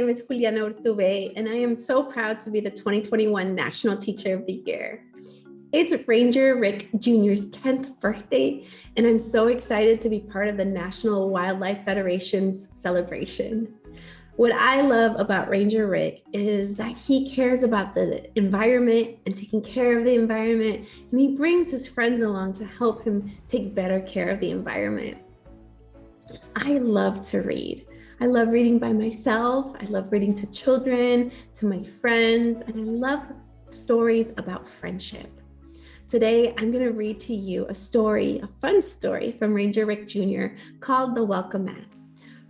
name is Juliana Urtubey, and I am so proud to be the 2021 National Teacher of the Year. It's Ranger Rick Jr.'s 10th birthday, and I'm so excited to be part of the National Wildlife Federation's celebration. What I love about Ranger Rick is that he cares about the environment and taking care of the environment, and he brings his friends along to help him take better care of the environment. I love to read. I love reading by myself. I love reading to children, to my friends, and I love stories about friendship. Today, I'm going to read to you a fun story from Ranger Rick Jr. called The Welcome Mat.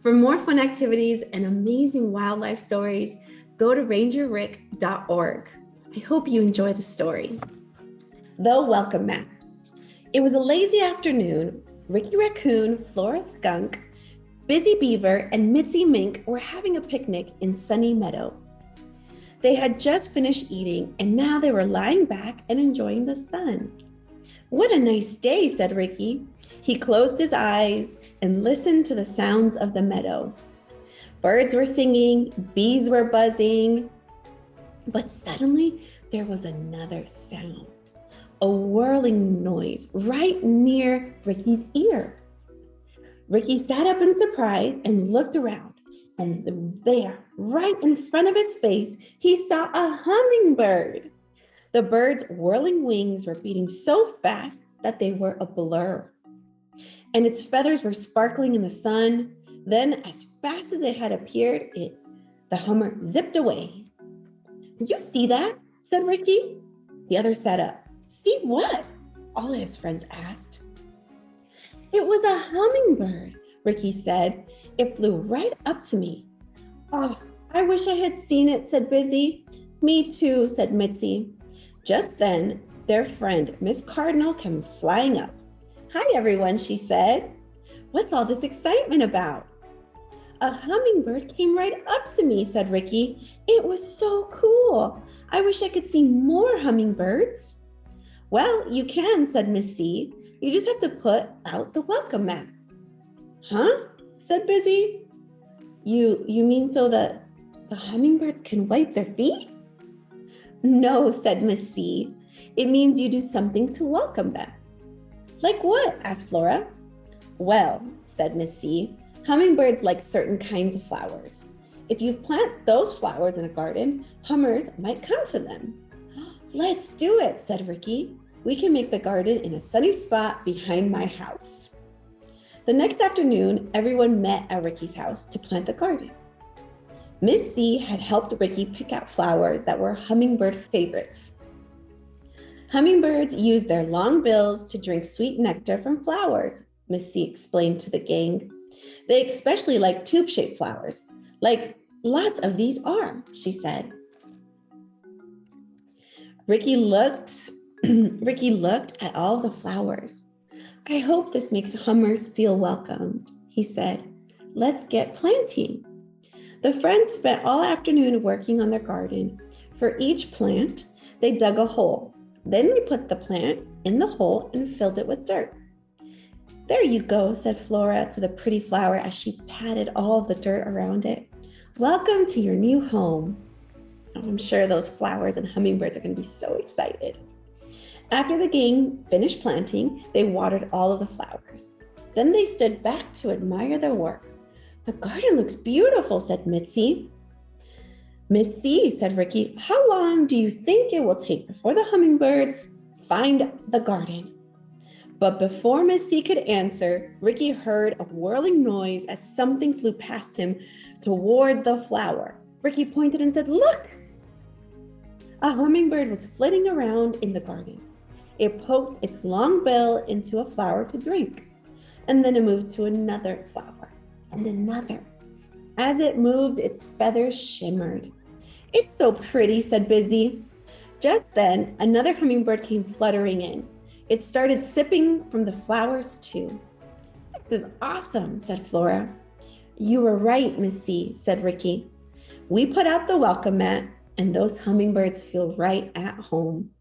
For more fun activities and amazing wildlife stories, go to rangerrick.org. I hope you enjoy the story. The Welcome Mat. It was a lazy afternoon. Ricky Raccoon, Flora Skunk, Busy Beaver, and Mitzi Mink were having a picnic in Sunny Meadow. They had just finished eating, and now they were lying back and enjoying the sun. "What a nice day," said Ricky. He closed his eyes and listened to the sounds of the meadow. Birds were singing, bees were buzzing, but suddenly there was another sound, a whirling noise right near Ricky's ear. Ricky sat up in surprise and looked around, and there, right in front of his face, he saw a hummingbird. The bird's whirling wings were beating so fast that they were a blur, and its feathers were sparkling in the sun. Then, as fast as it had appeared, the hummer zipped away. "Did you see that?" said Ricky. The other sat up. "See what?" all his friends asked. "It was a hummingbird," Ricky said. "It flew right up to me." "Oh, I wish I had seen it," said Busy. "Me too," said Mitzi. Just then, their friend, Miss Cardinal, came flying up. "Hi, everyone," she said. "What's all this excitement about?" "A hummingbird came right up to me," said Ricky. "It was so cool. I wish I could see more hummingbirds." "Well, you can," said Miss C. "You just have to put out the welcome mat." "Huh?" said Busy. You mean so that the hummingbirds can wipe their feet?" "No," said Miss C. "It means you do something to welcome them." "Like what?" asked Flora. "Well," said Miss C, "hummingbirds like certain kinds of flowers. If you plant those flowers in a garden, hummers might come to them." "Let's do it," said Ricky. "We can make the garden in a sunny spot behind my house." The next afternoon, everyone met at Ricky's house to plant the garden. Miss C had helped Ricky pick out flowers that were hummingbird favorites. "Hummingbirds use their long bills to drink sweet nectar from flowers," Miss C explained to the gang. "They especially like tube-shaped flowers, like lots of these are," she said. Ricky looked at all the flowers. "I hope this makes hummers feel welcomed," he said. "Let's get planting." The friends spent all afternoon working on their garden. For each plant, they dug a hole. Then they put the plant in the hole and filled it with dirt. "There you go," said Flora to the pretty flower as she patted all the dirt around it. "Welcome to your new home." I'm sure those flowers and hummingbirds are going to be so excited. After the gang finished planting, they watered all of the flowers. Then they stood back to admire their work. "The garden looks beautiful," said Mitzi. "Miss C," said Ricky, "how long do you think it will take before the hummingbirds find the garden?" But before Miss C could answer, Ricky heard a whirling noise as something flew past him toward the flower. Ricky pointed and said, "Look!" A hummingbird was flitting around in the garden. It poked its long bill into a flower to drink, and then it moved to another flower and another. As it moved, its feathers shimmered. "It's so pretty," said Busy. Just then, another hummingbird came fluttering in. It started sipping from the flowers too. "This is awesome," said Flora. "You were right, Miss C," said Ricky. "We put out the welcome mat, and those hummingbirds feel right at home."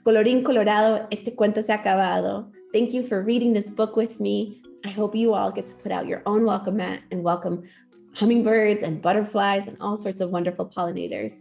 Colorín colorado, este cuento se ha acabado. Thank you for reading this book with me. I hope you all get to put out your own welcome mat and welcome hummingbirds and butterflies and all sorts of wonderful pollinators.